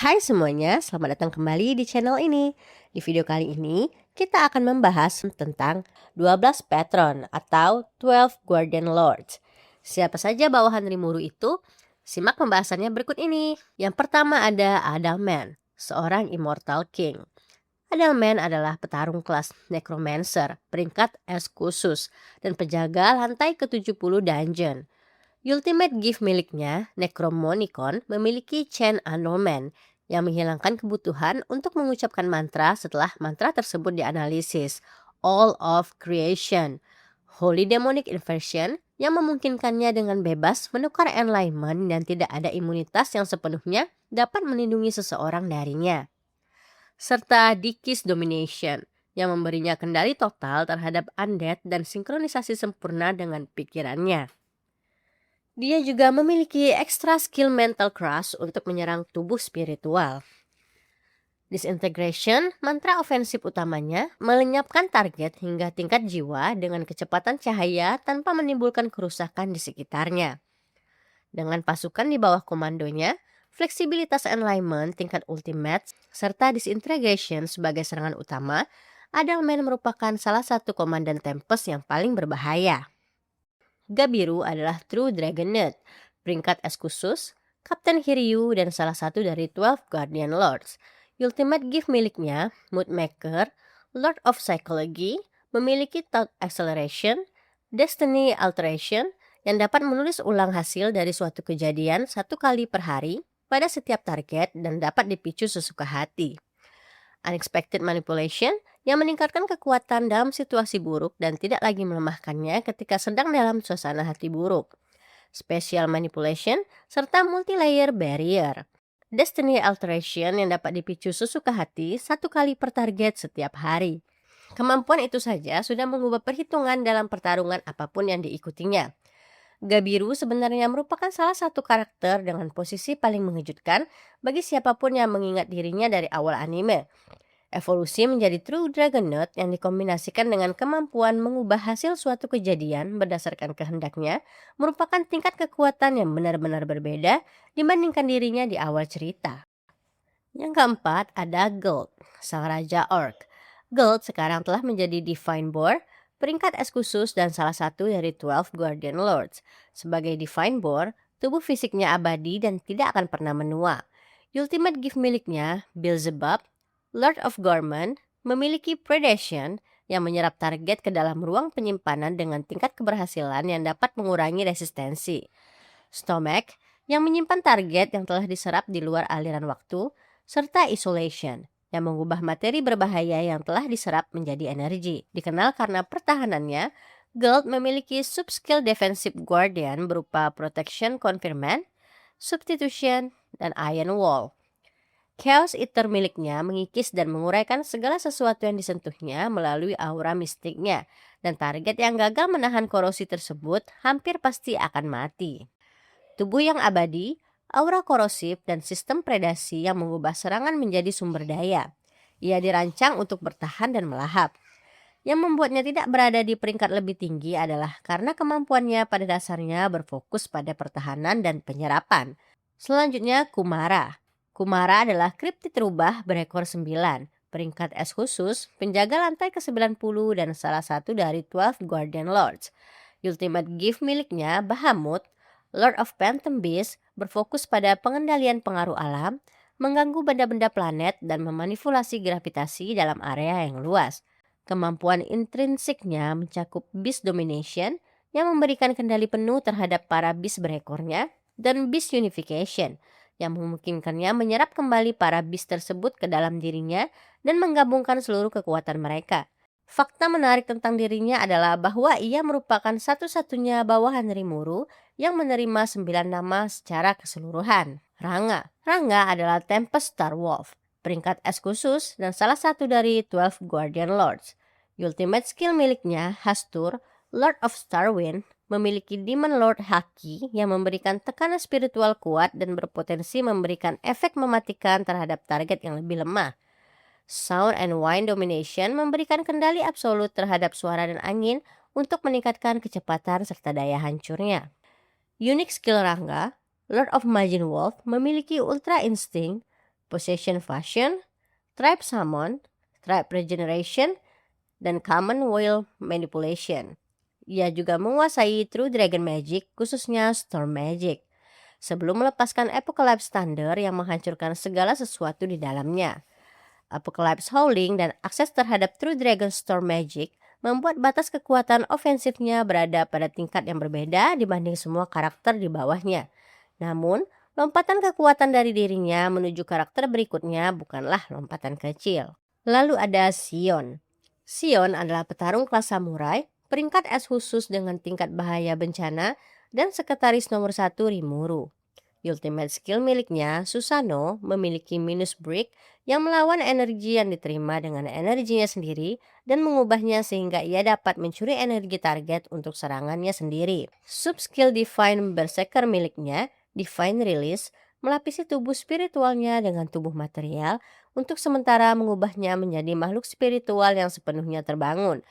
Hai semuanya, selamat datang kembali di channel ini. Di video kali ini, kita akan membahas tentang 12 patron atau 12 Guardian Lords. Siapa saja bawahan Rimuru itu? Simak pembahasannya berikut ini. Yang pertama ada Adalman, seorang Immortal King. Adalman adalah petarung kelas Necromancer, peringkat S khusus, dan penjaga lantai ke-70 dungeon. Ultimate gift miliknya, Necromonicon, memiliki Chain Annulment yang menghilangkan kebutuhan untuk mengucapkan mantra setelah mantra tersebut dianalisis. All of Creation, Holy Demonic Inversion yang memungkinkannya dengan bebas menukar enlightenment dan tidak ada imunitas yang sepenuhnya dapat melindungi seseorang darinya. Serta Dikis Domination yang memberinya kendali total terhadap undead dan sinkronisasi sempurna dengan pikirannya. Dia juga memiliki extra skill mental crush untuk menyerang tubuh spiritual. Disintegration, mantra ofensif utamanya, melenyapkan target hingga tingkat jiwa dengan kecepatan cahaya tanpa menimbulkan kerusakan di sekitarnya. Dengan pasukan di bawah komandonya, fleksibilitas enlightenment tingkat ultimate, serta disintegration sebagai serangan utama, Adalman merupakan salah satu komandan Tempest yang paling berbahaya. Gabiru adalah True Dragonet, peringkat S khusus, Kapten Hiryu dan salah satu dari 12 Guardian Lords. Ultimate gift miliknya, Moodmaker, Lord of Psychology, memiliki Thought Acceleration, Destiny Alteration, yang dapat menulis ulang hasil dari suatu kejadian 1 kali per hari pada setiap target dan dapat dipicu sesuka hati. Unexpected Manipulation yang meningkatkan kekuatan dalam situasi buruk dan tidak lagi melemahkannya ketika sedang dalam suasana hati buruk. Special Manipulation serta Multi-Layer Barrier. Destiny Alteration yang dapat dipicu sesuka hati 1 kali per target setiap hari. Kemampuan itu saja sudah mengubah perhitungan dalam pertarungan apapun yang diikutinya. Gabiru sebenarnya merupakan salah satu karakter dengan posisi paling mengejutkan bagi siapapun yang mengingat dirinya dari awal anime. Evolusi menjadi True Dragonet yang dikombinasikan dengan kemampuan mengubah hasil suatu kejadian berdasarkan kehendaknya merupakan tingkat kekuatan yang benar-benar berbeda dibandingkan dirinya di awal cerita. Yang keempat ada Guld, sang Raja Orc. Guld sekarang telah menjadi Divine Boar, peringkat S khusus dan salah satu dari 12 Guardian Lords. Sebagai Divine Boar, tubuh fisiknya abadi dan tidak akan pernah menua. Ultimate gift miliknya, Beelzebub, Lord of Gorman, memiliki Predation yang menyerap target ke dalam ruang penyimpanan dengan tingkat keberhasilan yang dapat mengurangi resistensi. Stomach yang menyimpan target yang telah diserap di luar aliran waktu, serta Isolation yang mengubah materi berbahaya yang telah diserap menjadi energi. Dikenal karena pertahanannya, Guld memiliki subskill Defensive Guardian berupa Protection Confirmant, Substitution, dan Iron Wall. Chaos Eater miliknya mengikis dan menguraikan segala sesuatu yang disentuhnya melalui aura mistiknya, dan target yang gagal menahan korosi tersebut hampir pasti akan mati. Tubuh yang abadi, aura korosif, dan sistem predasi yang mengubah serangan menjadi sumber daya. Ia dirancang untuk bertahan dan melahap. Yang membuatnya tidak berada di peringkat lebih tinggi adalah karena kemampuannya pada dasarnya berfokus pada pertahanan dan penyerapan. Selanjutnya Kumara. Kumara adalah kriptid rubah berekor 9, peringkat S khusus, penjaga lantai ke-90 dan salah satu dari 12 Guardian Lords. Ultimate gift miliknya, Bahamut, Lord of Phantom Beast, berfokus pada pengendalian pengaruh alam, mengganggu benda-benda planet dan memanipulasi gravitasi dalam area yang luas. Kemampuan intrinsiknya mencakup Beast Domination yang memberikan kendali penuh terhadap para beast berekornya dan Beast Unification yang memungkinkannya menyerap kembali para beast tersebut ke dalam dirinya dan menggabungkan seluruh kekuatan mereka. Fakta menarik tentang dirinya adalah bahwa ia merupakan satu-satunya bawahan Rimuru yang menerima 9 nama secara keseluruhan. Ranga adalah Tempest Star Wolf, peringkat S khusus dan salah satu dari 12 Guardian Lords. Ultimate skill miliknya, Hastur, Lord of Starwind, memiliki Demon Lord Haki yang memberikan tekanan spiritual kuat dan berpotensi memberikan efek mematikan terhadap target yang lebih lemah. Sound and Wind Domination memberikan kendali absolut terhadap suara dan angin untuk meningkatkan kecepatan serta daya hancurnya. Unique skill Rangga, Lord of Majin Wolf, memiliki Ultra Instinct, Possession Fusion, Tribe Summon, Tribe Regeneration, dan Common Will Manipulation. Ia juga menguasai True Dragon Magic, khususnya Storm Magic, sebelum melepaskan Apocalypse Thunder yang menghancurkan segala sesuatu di dalamnya. Apocalypse Howling dan akses terhadap True Dragon Storm Magic membuat batas kekuatan ofensifnya berada pada tingkat yang berbeda dibanding semua karakter di bawahnya. Namun, lompatan kekuatan dari dirinya menuju karakter berikutnya bukanlah lompatan kecil. Lalu ada Sion. Sion adalah petarung kelas samurai, peringkat S khusus dengan tingkat bahaya bencana, dan sekretaris nomor 1 Rimuru. Ultimate skill miliknya, Susanoo, memiliki minus break yang melawan energi yang diterima dengan energinya sendiri dan mengubahnya sehingga ia dapat mencuri energi target untuk serangannya sendiri. Sub-skill Divine Berserker miliknya, Divine Release, melapisi tubuh spiritualnya dengan tubuh material untuk sementara mengubahnya menjadi makhluk spiritual yang sepenuhnya terbangun.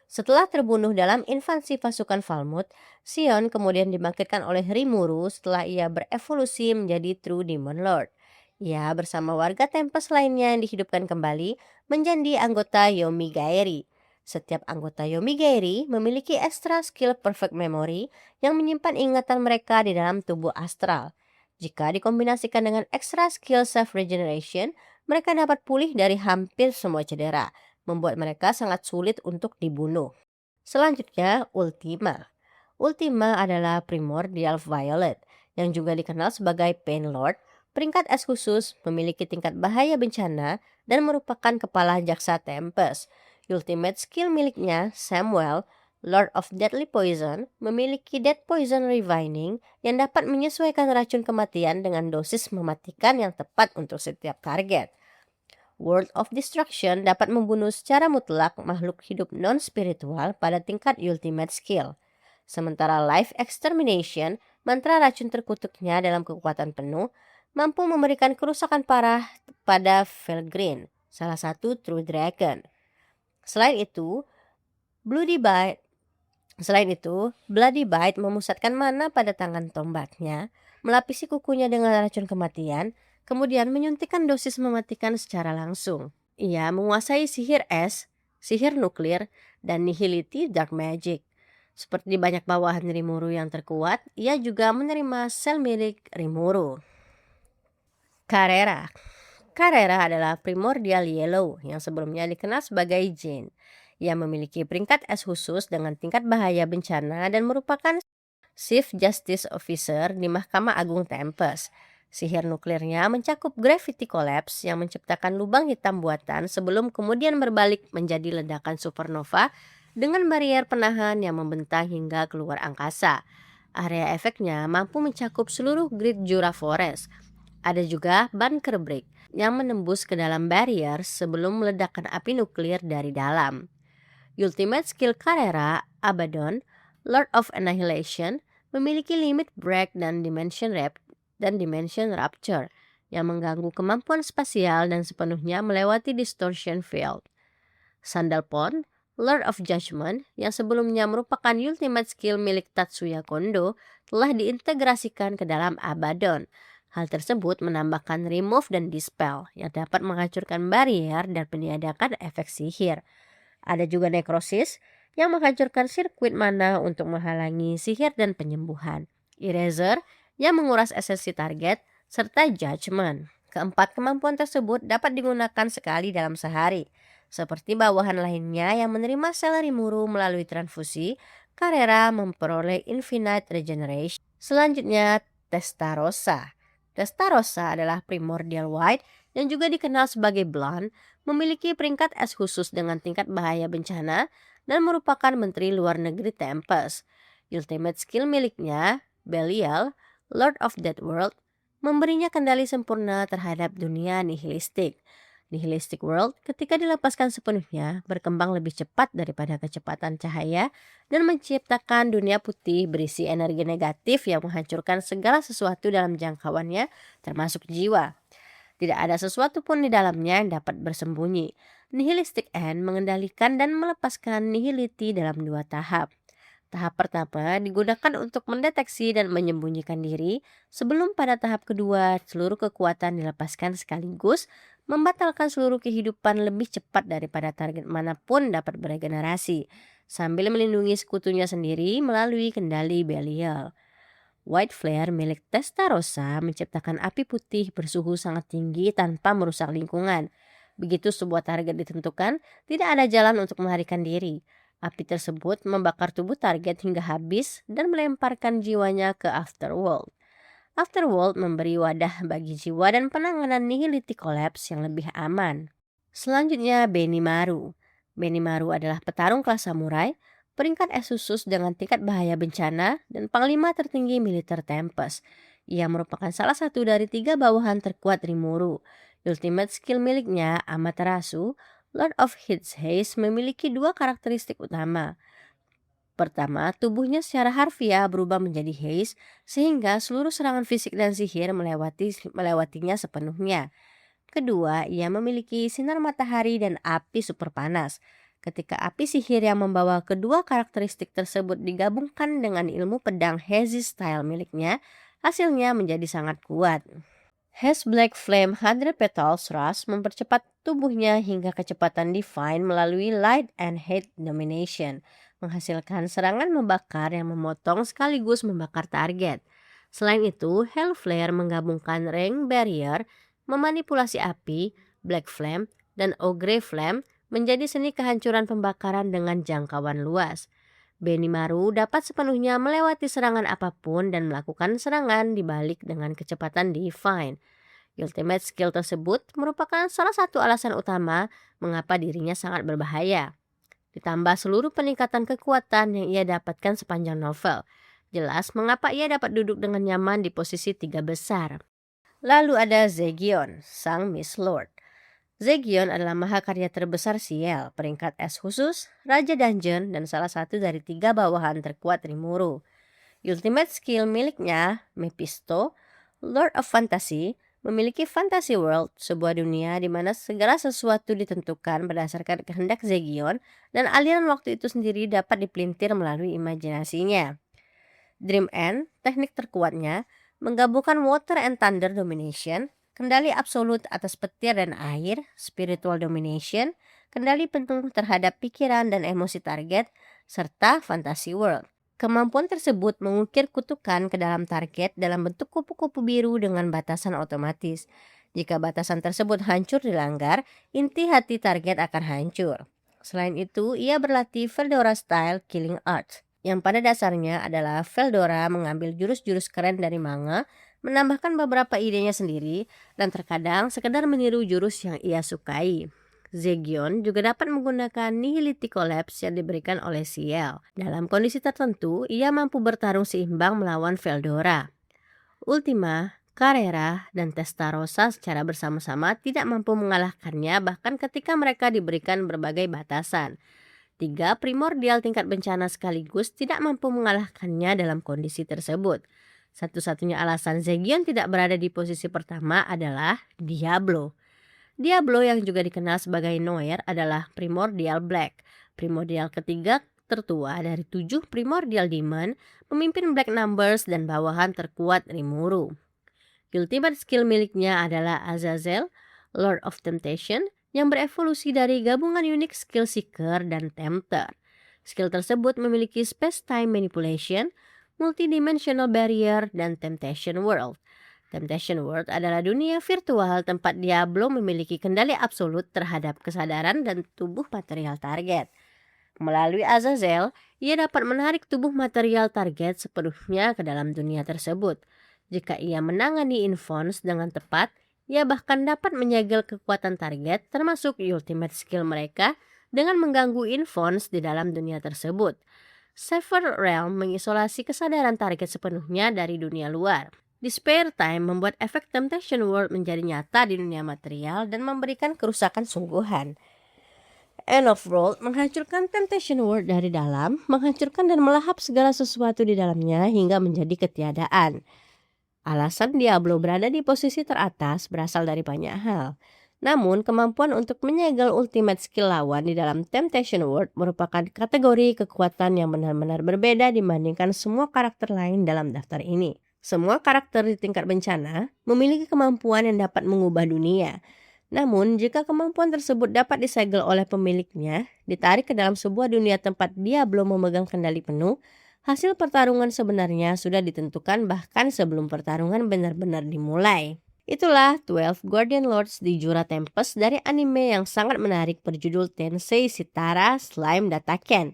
Setelah terbunuh dalam invasi pasukan Falmouth, Sion kemudian dibangkitkan oleh Rimuru setelah ia berevolusi menjadi True Demon Lord. Ia bersama warga Tempest lainnya yang dihidupkan kembali menjadi anggota Yomigaeri. Setiap anggota Yomigaeri memiliki extra skill Perfect Memory yang menyimpan ingatan mereka di dalam tubuh astral. Jika dikombinasikan dengan extra skill Self Regeneration, mereka dapat pulih dari hampir semua cedera, membuat mereka sangat sulit untuk dibunuh. Selanjutnya, Ultima. Ultima adalah Primordial Violet, yang juga dikenal sebagai Pain Lord, peringkat S khusus, memiliki tingkat bahaya bencana, dan merupakan kepala jaksa Tempest. Ultimate skill miliknya, Samuel, Lord of Deadly Poison, memiliki Dead Poison Revining yang dapat menyesuaikan racun kematian dengan dosis mematikan yang tepat untuk setiap target. World of Destruction dapat membunuh secara mutlak makhluk hidup non-spiritual pada tingkat ultimate skill. Sementara Life Extermination, mantra racun terkutuknya dalam kekuatan penuh, mampu memberikan kerusakan parah pada Felgreen, salah satu True Dragon. Selain itu, Bloody Bite memusatkan mana pada tangan tombaknya, melapisi kukunya dengan racun kematian, kemudian menyuntikkan dosis mematikan secara langsung. Ia menguasai sihir es, sihir nuklir, dan nihility dark magic. Seperti banyak bawahan Rimuru yang terkuat, ia juga menerima sel milik Rimuru. Carrera adalah Primordial Yellow yang sebelumnya dikenal sebagai Jane. Ia memiliki peringkat S khusus dengan tingkat bahaya bencana dan merupakan Chief Justice Officer di Mahkamah Agung Tempest. Sihir nuklirnya mencakup Gravity Collapse yang menciptakan lubang hitam buatan sebelum kemudian berbalik menjadi ledakan supernova dengan barrier penahan yang membentang hingga keluar angkasa. Area efeknya mampu mencakup seluruh grid Jura Forest. Ada juga Bunker Break yang menembus ke dalam barrier sebelum meledakkan api nuklir dari dalam. Ultimate skill Carrera, Abaddon, Lord of Annihilation, memiliki limit break dan dimension rupture yang mengganggu kemampuan spasial dan sepenuhnya melewati distortion field. Sandalphon, Lord of Judgment, yang sebelumnya merupakan ultimate skill milik Tatsuya Kondo, telah diintegrasikan ke dalam Abaddon. Hal tersebut menambahkan remove dan dispel yang dapat menghancurkan barrier dan meniadakan efek sihir. Ada juga Necrosis yang menghancurkan sirkuit mana untuk menghalangi sihir dan penyembuhan. Eraser yang menguras esensi target, serta Judgment. Keempat kemampuan tersebut dapat digunakan sekali dalam sehari. Seperti bawahan lainnya yang menerima sel Rimuru melalui transfusi, Carrera memperoleh Infinite Regeneration. Selanjutnya, Testarossa. Testarossa adalah Primordial White yang juga dikenal sebagai Blonde, memiliki peringkat S khusus dengan tingkat bahaya bencana dan merupakan Menteri Luar Negeri Tempest. Ultimate skill miliknya, Belial, Lord of Dead World, memberinya kendali sempurna terhadap dunia nihilistik. Nihilistic World ketika dilepaskan sepenuhnya berkembang lebih cepat daripada kecepatan cahaya dan menciptakan dunia putih berisi energi negatif yang menghancurkan segala sesuatu dalam jangkauannya termasuk jiwa. Tidak ada sesuatu pun di dalamnya yang dapat bersembunyi. Nihilistic End mengendalikan dan melepaskan nihility dalam 2 tahap. Tahap pertama digunakan untuk mendeteksi dan menyembunyikan diri, sebelum pada tahap kedua seluruh kekuatan dilepaskan sekaligus, membatalkan seluruh kehidupan lebih cepat daripada target manapun dapat beregenerasi, sambil melindungi sekutunya sendiri melalui kendali Belial. White flare milik Testarossa menciptakan api putih bersuhu sangat tinggi tanpa merusak lingkungan. Begitu sebuah target ditentukan, tidak ada jalan untuk melarikan diri. Api tersebut membakar tubuh target hingga habis dan melemparkan jiwanya ke Afterworld. Afterworld memberi wadah bagi jiwa dan penanganan nihility collapse yang lebih aman. Selanjutnya, Benimaru. Benimaru adalah petarung kelas samurai, peringkat es khusus dengan tingkat bahaya bencana, dan panglima tertinggi militer Tempest. Ia merupakan salah satu dari 3 bawahan terkuat Rimuru. Ultimate skill miliknya, Amaterasu, Lord of Hits Haze, memiliki 2 karakteristik utama. Pertama, tubuhnya secara harfiah berubah menjadi haze, sehingga seluruh serangan fisik dan sihir melewatinya sepenuhnya. Kedua, ia memiliki sinar matahari dan api super panas. Ketika api sihir yang membawa kedua karakteristik tersebut digabungkan dengan ilmu pedang Hazy Style miliknya, hasilnya menjadi sangat kuat. Haze Black Flame 100 Petals Rush mempercepat tubuhnya hingga kecepatan Divine melalui Light and Heat Domination, menghasilkan serangan membakar yang memotong sekaligus membakar target. Selain itu, Hellflare menggabungkan Ring Barrier, memanipulasi api, Black Flame, dan Ogre Flame menjadi seni kehancuran pembakaran dengan jangkauan luas. Benimaru dapat sepenuhnya melewati serangan apapun dan melakukan serangan dibalik dengan kecepatan Divine. Ultimate skill tersebut merupakan salah satu alasan utama mengapa dirinya sangat berbahaya. Ditambah seluruh peningkatan kekuatan yang ia dapatkan sepanjang novel. Jelas mengapa ia dapat duduk dengan nyaman di posisi 3 besar. Lalu ada Zegion, sang Mist Lord. Zegion adalah mahakarya terbesar Ciel, peringkat es khusus, Raja Dungeon, dan salah satu dari 3 bawahan terkuat Rimuru. Ultimate skill miliknya, Mephisto, Lord of Fantasy, memiliki Fantasy World, sebuah dunia di mana segala sesuatu ditentukan berdasarkan kehendak Zegion, dan aliran waktu itu sendiri dapat dipelintir melalui imajinasinya. Dream End, teknik terkuatnya, menggabungkan Water and Thunder Domination, kendali absolut atas petir dan air, Spiritual Domination, kendali penuh terhadap pikiran dan emosi target, serta Fantasy World. Kemampuan tersebut mengukir kutukan ke dalam target dalam bentuk kupu-kupu biru dengan batasan otomatis. Jika batasan tersebut hancur dilanggar, inti hati target akan hancur. Selain itu, ia berlatih Veldora Style Killing Arts, yang pada dasarnya adalah Veldora mengambil jurus-jurus keren dari manga, menambahkan beberapa idenya sendiri, dan terkadang sekedar meniru jurus yang ia sukai. Zegion juga dapat menggunakan Nihility Collapse yang diberikan oleh Ciel. Dalam kondisi tertentu, ia mampu bertarung seimbang melawan Veldora. Ultima, Carrera, dan Testarossa secara bersama-sama tidak mampu mengalahkannya bahkan ketika mereka diberikan berbagai batasan. 3 primordial tingkat bencana sekaligus tidak mampu mengalahkannya dalam kondisi tersebut. Satu-satunya alasan Zegion tidak berada di posisi pertama adalah Diablo. Diablo yang juga dikenal sebagai Noir adalah Primordial Black, primordial ketiga tertua dari 7 primordial demon, pemimpin Black Numbers dan bawahan terkuat Rimuru. Ultimate skill miliknya adalah Azazel, Lord of Temptation, yang berevolusi dari gabungan unik skill Seeker dan Tempter. Skill tersebut memiliki Space-Time Manipulation, Multidimensional Barrier, dan Temptation World. Temptation World adalah dunia virtual tempat Diablo memiliki kendali absolut terhadap kesadaran dan tubuh material target. Melalui Azazel, ia dapat menarik tubuh material target sepenuhnya ke dalam dunia tersebut. Jika ia menangani Infons dengan tepat, ia bahkan dapat menyegel kekuatan target termasuk ultimate skill mereka dengan mengganggu Infons di dalam dunia tersebut. Sever Realm mengisolasi kesadaran target sepenuhnya dari dunia luar. Despair Time membuat efek Temptation World menjadi nyata di dunia material dan memberikan kerusakan sungguhan. End of World menghancurkan Temptation World dari dalam, menghancurkan dan melahap segala sesuatu di dalamnya hingga menjadi ketiadaan. Alasan Diablo berada di posisi teratas berasal dari banyak hal. Namun, kemampuan untuk menyegel ultimate skill lawan di dalam Temptation World merupakan kategori kekuatan yang benar-benar berbeda dibandingkan semua karakter lain dalam daftar ini. Semua karakter di tingkat bencana memiliki kemampuan yang dapat mengubah dunia. Namun, jika kemampuan tersebut dapat disegel oleh pemiliknya, ditarik ke dalam sebuah dunia tempat dia belum memegang kendali penuh, hasil pertarungan sebenarnya sudah ditentukan bahkan sebelum pertarungan benar-benar dimulai. Itulah 12 Guardian Lords di Jura Tempest dari anime yang sangat menarik berjudul Tensei Shitara Slime Dataken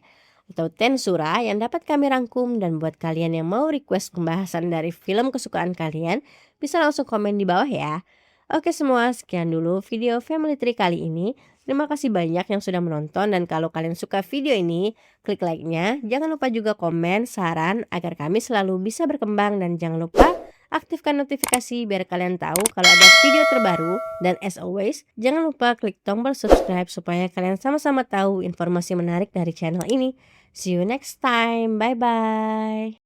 atau Tensura yang dapat kami rangkum, dan buat kalian yang mau request pembahasan dari film kesukaan kalian bisa langsung komen di bawah ya. Oke semua, sekian dulu video Family Tree kali ini. Terima kasih banyak yang sudah menonton, dan kalau kalian suka video ini, klik like-nya. Jangan lupa juga komen, saran agar kami selalu bisa berkembang, dan jangan lupa aktifkan notifikasi biar kalian tahu kalau ada video terbaru. Dan as always, jangan lupa klik tombol subscribe supaya kalian sama-sama tahu informasi menarik dari channel ini. See you next time. Bye-bye.